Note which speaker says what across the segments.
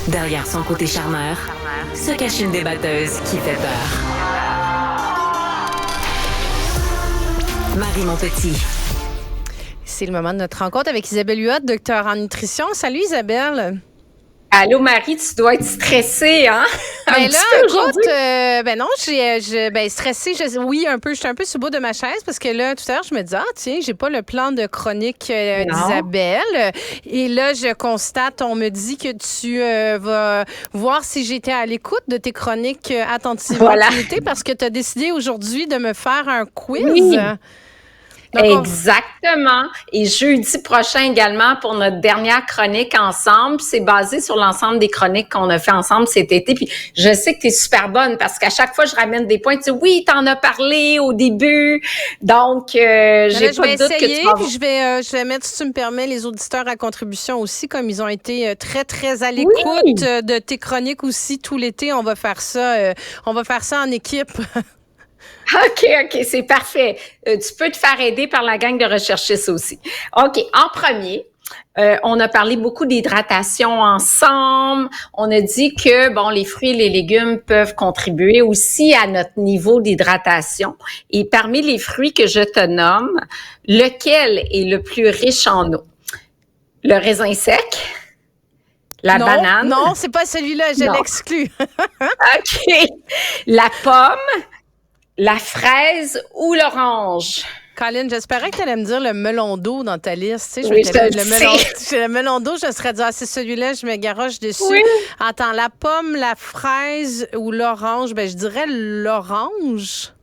Speaker 1: Derrière son côté charmeur, se cache une débatteuse qui fait peur. Marie Montpetit.
Speaker 2: C'est le moment de notre rencontre avec Isabelle Huot, docteur en nutrition. Salut Isabelle.
Speaker 3: Allô Marie, tu dois être stressée, hein?
Speaker 2: Ben là, écoute, non, stressée, oui, un peu, j'étais un peu sous le bout de ma chaise parce que là, tout à l'heure, je me disais, tiens, j'ai pas le plan de chronique d'Isabelle. Et là, je constate, on me dit que tu vas voir si j'étais à l'écoute de tes chroniques attentivement parce que tu as décidé aujourd'hui de me faire un quiz.
Speaker 3: Oui. Donc, exactement. Et jeudi prochain également pour notre dernière chronique ensemble. C'est basé sur l'ensemble des chroniques qu'on a fait ensemble cet été. Puis je sais que tu es super bonne parce qu'à chaque fois, je ramène des points. Tu dis, oui, tu en as parlé au début. Donc, j'ai pas de doute que tu vas...
Speaker 2: Puis je vais mettre, si tu me permets, les auditeurs à contribution aussi, comme ils ont été très, très à l'écoute de tes chroniques aussi tout l'été. On va faire ça en équipe.
Speaker 3: OK, c'est parfait. Tu peux te faire aider par la gang de recherchistes aussi. OK, en premier, on a parlé beaucoup d'hydratation ensemble. On a dit que, les fruits et les légumes peuvent contribuer aussi à notre niveau d'hydratation. Et parmi les fruits que je te nomme, lequel est le plus riche en eau? Le raisin sec? La banane?
Speaker 2: Non, c'est pas celui-là, je l'exclus.
Speaker 3: OK. La pomme? La fraise ou l'orange?
Speaker 2: Colin, j'espérais que tu allais me dire le melon d'eau dans ta liste. Tu sais, le melon d'eau, je serais dit, c'est celui-là, je me garoche dessus. Oui. Attends, la pomme, la fraise ou l'orange? Je dirais l'orange.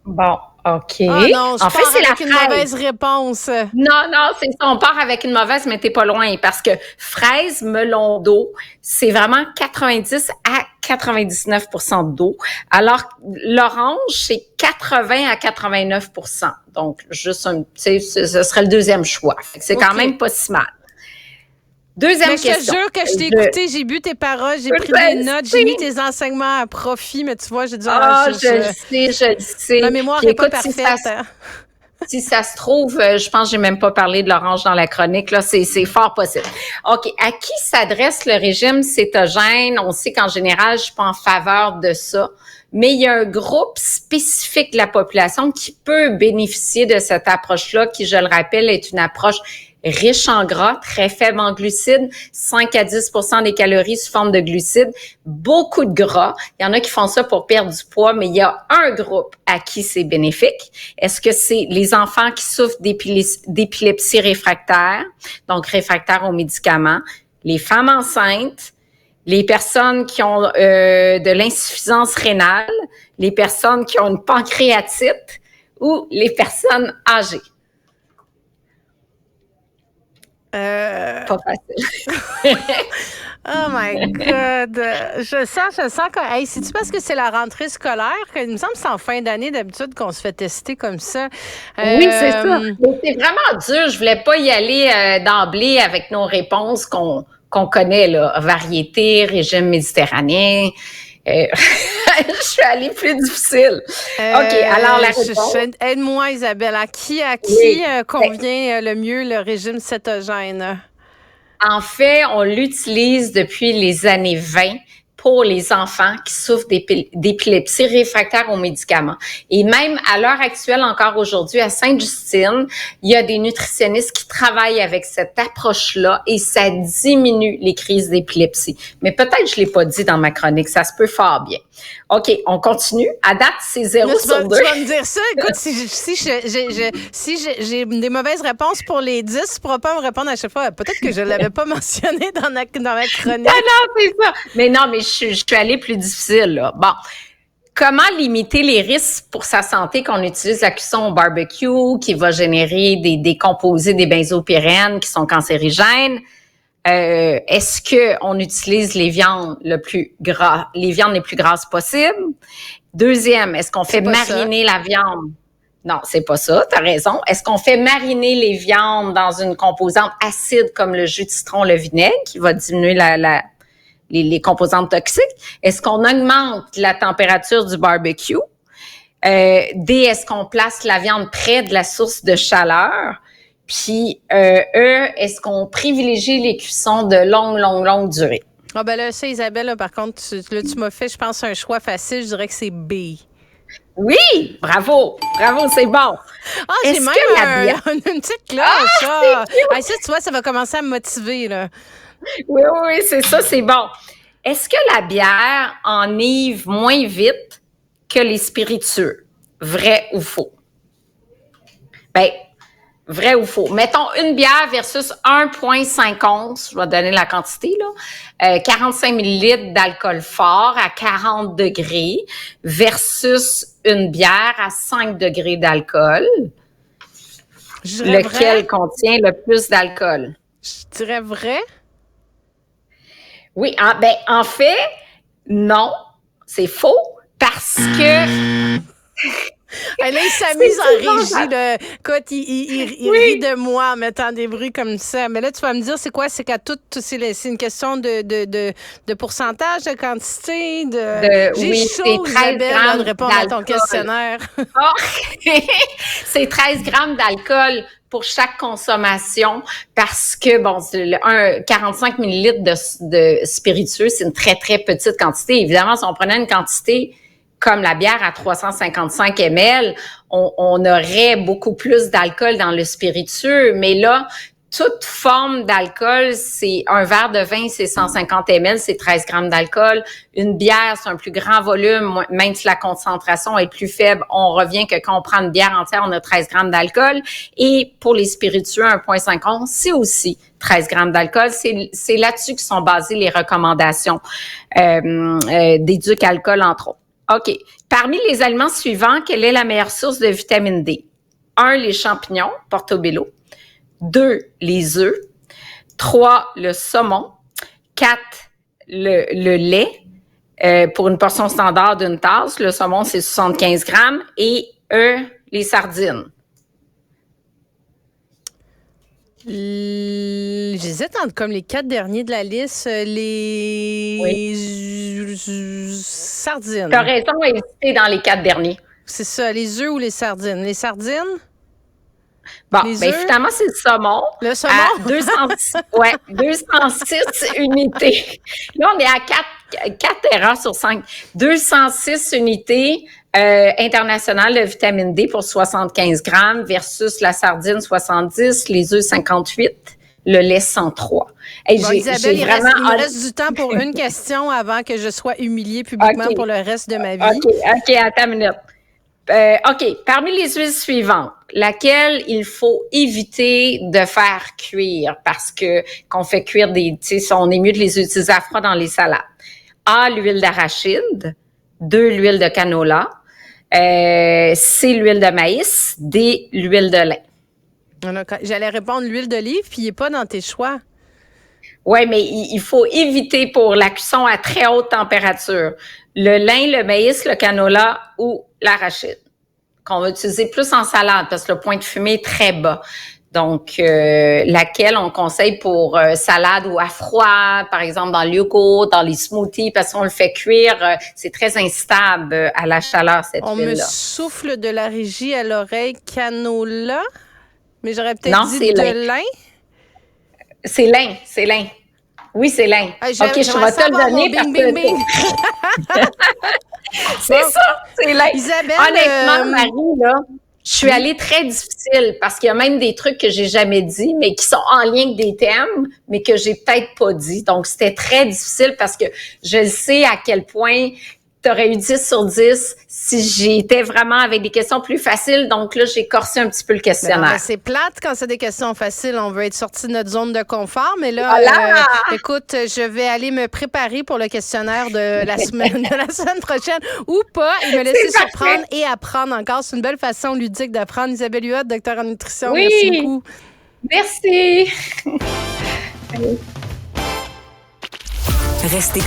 Speaker 3: Bon, OK.
Speaker 2: Ah non, je pars avec une mauvaise réponse.
Speaker 3: Non, c'est ça. On part avec une mauvaise, mais t'es pas loin parce que fraise, melon d'eau, c'est vraiment 90 à 99% d'eau. Alors, l'orange, c'est 80 à 89%. Donc, juste ce serait le deuxième choix. C'est quand même pas si mal. Deuxième question.
Speaker 2: Je te jure que je t'ai écouté, j'ai bu tes paroles, j'ai pris des notes, j'ai mis tes enseignements à profit, mais tu vois, j'ai dit...
Speaker 3: je le sais.
Speaker 2: Ma mémoire n'est pas parfaite.
Speaker 3: Si ça se trouve, je pense que j'ai même pas parlé de l'orange dans la chronique, là, c'est fort possible. OK. À qui s'adresse le régime cétogène? On sait qu'en général, je suis pas en faveur de ça. Mais il y a un groupe spécifique de la population qui peut bénéficier de cette approche-là, qui, je le rappelle, est une approche riche en gras, très faible en glucides, 5 à 10% des calories sous forme de glucides, beaucoup de gras. Il y en a qui font ça pour perdre du poids, mais il y a un groupe à qui c'est bénéfique. Est-ce que c'est les enfants qui souffrent d'épilepsie réfractaire, donc réfractaires aux médicaments, les femmes enceintes, les personnes qui ont de l'insuffisance rénale, les personnes qui ont une pancréatite ou les personnes âgées? Pas facile.
Speaker 2: Oh my God! Je sens que... Hey, c'est-tu parce que c'est la rentrée scolaire? Il me semble que c'est en fin d'année d'habitude qu'on se fait tester comme ça.
Speaker 3: Oui, c'est ça. Mais c'est vraiment dur. Je voulais pas y aller d'emblée avec nos réponses qu'on connaît, là. Variété, régime méditerranéen. Je suis allée plus difficile. OK, alors la réponse...
Speaker 2: Aide-moi, Isabelle. À qui convient le mieux le régime cétogène?
Speaker 3: En fait, on l'utilise depuis les années 20 pour les enfants qui souffrent d'épilepsie réfractaire aux médicaments. Et même à l'heure actuelle, encore aujourd'hui, à Sainte-Justine, il y a des nutritionnistes qui travaillent avec cette approche-là et ça diminue les crises d'épilepsie. Mais peut-être que je l'ai pas dit dans ma chronique, ça se peut fort bien. OK, on continue. À date, c'est 0 sur 2.
Speaker 2: Tu vas me dire ça. Écoute, si j'ai des mauvaises réponses pour les 10, tu ne pourras pas me répondre à chaque fois. Peut-être que je ne l'avais pas mentionné dans ma chronique.
Speaker 3: Non, c'est ça. Mais non, mais je suis allée plus difficile, là. Bon. Comment limiter les risques pour sa santé qu'on utilise la cuisson au barbecue qui va générer des composés, des benzopyrénes qui sont cancérigènes? Est-ce que on utilise les viandes les plus grasses possibles? Deuxième, est-ce qu'on fait mariner la viande? Non, c'est pas ça, t'as raison. Est-ce qu'on fait mariner les viandes dans une composante acide comme le jus de citron, le vinaigre, qui va diminuer les composantes toxiques? Est-ce qu'on augmente la température du barbecue? D, est-ce qu'on place la viande près de la source de chaleur? Puis, E, est-ce qu'on privilégie les cuissons de longue durée?
Speaker 2: Ah ben là, ça, Isabelle, là, par contre, tu m'as fait, je pense, un choix facile. Je dirais que c'est B.
Speaker 3: Oui, bravo, c'est bon.
Speaker 2: Ah, j'ai même une petite cloche. Ça, tu vois, ça va commencer à me motiver, là.
Speaker 3: Oui, c'est ça, c'est bon. Est-ce que la bière enivre moins vite que les spiritueux? Vrai ou faux? Ben, vrai ou faux? Mettons une bière versus 1,5 onces, je vais donner la quantité, là. 45 millilitres d'alcool fort à 40 degrés versus une bière à 5 degrés d'alcool. Lequel contient le plus d'alcool?
Speaker 2: Je dirais vrai.
Speaker 3: Oui, en fait, non, c'est faux parce que...
Speaker 2: Là, il s'amuse en régie. Là. Écoute, il rit de moi en mettant des bruits comme ça. Mais là, tu vas me dire, c'est quoi? C'est qu'à tout, c'est une question de pourcentage, de quantité, J'ai chaud, Isabelle, de répondre à ton questionnaire.
Speaker 3: Oh. C'est 13 grammes d'alcool pour chaque consommation parce que, 45 millilitres de spiritueux, c'est une très, très petite quantité. Évidemment, si on prenait une quantité comme la bière à 355 ml, on aurait beaucoup plus d'alcool dans le spiritueux. Mais là, toute forme d'alcool, c'est un verre de vin, c'est 150 ml, c'est 13 grammes d'alcool. Une bière, c'est un plus grand volume, même si la concentration est plus faible, on revient que quand on prend une bière entière, on a 13 grammes d'alcool. Et pour les spiritueux, 1,5 onces, c'est aussi 13 grammes d'alcool. C'est là-dessus que sont basées les recommandations d'Éduc Alcool, entre autres. OK. Parmi les aliments suivants, quelle est la meilleure source de vitamine D? 1, les champignons, portobello. 2, les œufs. 3, le saumon. 4, le lait pour une portion standard d'une tasse. Le saumon, c'est 75 grammes. Et les sardines.
Speaker 2: J'hésite entre comme les 4 derniers de la liste, sardines.
Speaker 3: Tu as raison à hésiter dans les 4 derniers.
Speaker 2: C'est ça, les œufs ou les sardines? Les sardines?
Speaker 3: Finalement, c'est le saumon.
Speaker 2: Le saumon?
Speaker 3: À 206 unités. Là, on est à 4 erreurs sur 5. 206 unités internationales de vitamine D pour 75 grammes versus la sardine 70, les œufs 58, le lait 103.
Speaker 2: Isabelle, il me reste du temps pour une question avant que je sois humiliée publiquement pour le reste de ma vie.
Speaker 3: OK, attends une minute. OK, parmi les huiles suivantes, laquelle il faut éviter de faire cuire parce que qu'on fait cuire on est mieux de les utiliser à froid dans les salades. A, l'huile d'arachide. 2, l'huile de canola. C, l'huile de maïs. D, l'huile de lin.
Speaker 2: J'allais répondre l'huile d'olive, puis il n'est pas dans tes choix.
Speaker 3: Oui, mais il faut éviter pour la cuisson à très haute température. Le lin, le maïs, le canola ou l'arachide, qu'on va utiliser plus en salade parce que le point de fumée est très bas. Donc, laquelle on conseille pour salade ou à froid, par exemple dans le yogourt, dans les smoothies, parce qu'on le fait cuire, c'est très instable à la chaleur, cette huile-là.
Speaker 2: On me souffle de la régie à l'oreille canola, mais j'aurais peut-être dit de lin.
Speaker 3: C'est lin. Oui, c'est lin. OK, je vais te le donner parce que... C'est ça, c'est lin.
Speaker 2: Isabelle,
Speaker 3: honnêtement, Marie, là, je suis allée très difficile parce qu'il y a même des trucs que j'ai jamais dit, mais qui sont en lien avec des thèmes, mais que j'ai peut-être pas dit. Donc, c'était très difficile parce que je le sais à quel point tu aurais eu 10 sur 10 si j'étais vraiment avec des questions plus faciles. Donc là, j'ai corsé un petit peu le questionnaire.
Speaker 2: C'est plate quand c'est des questions faciles. On veut être sorti de notre zone de confort. Mais là, écoute, je vais aller me préparer pour le questionnaire de la semaine prochaine ou pas et me laisser surprendre et apprendre encore. C'est une belle façon ludique d'apprendre. Isabelle Huot, docteur en nutrition.
Speaker 3: Oui.
Speaker 2: Merci beaucoup.
Speaker 3: Merci.
Speaker 1: Restez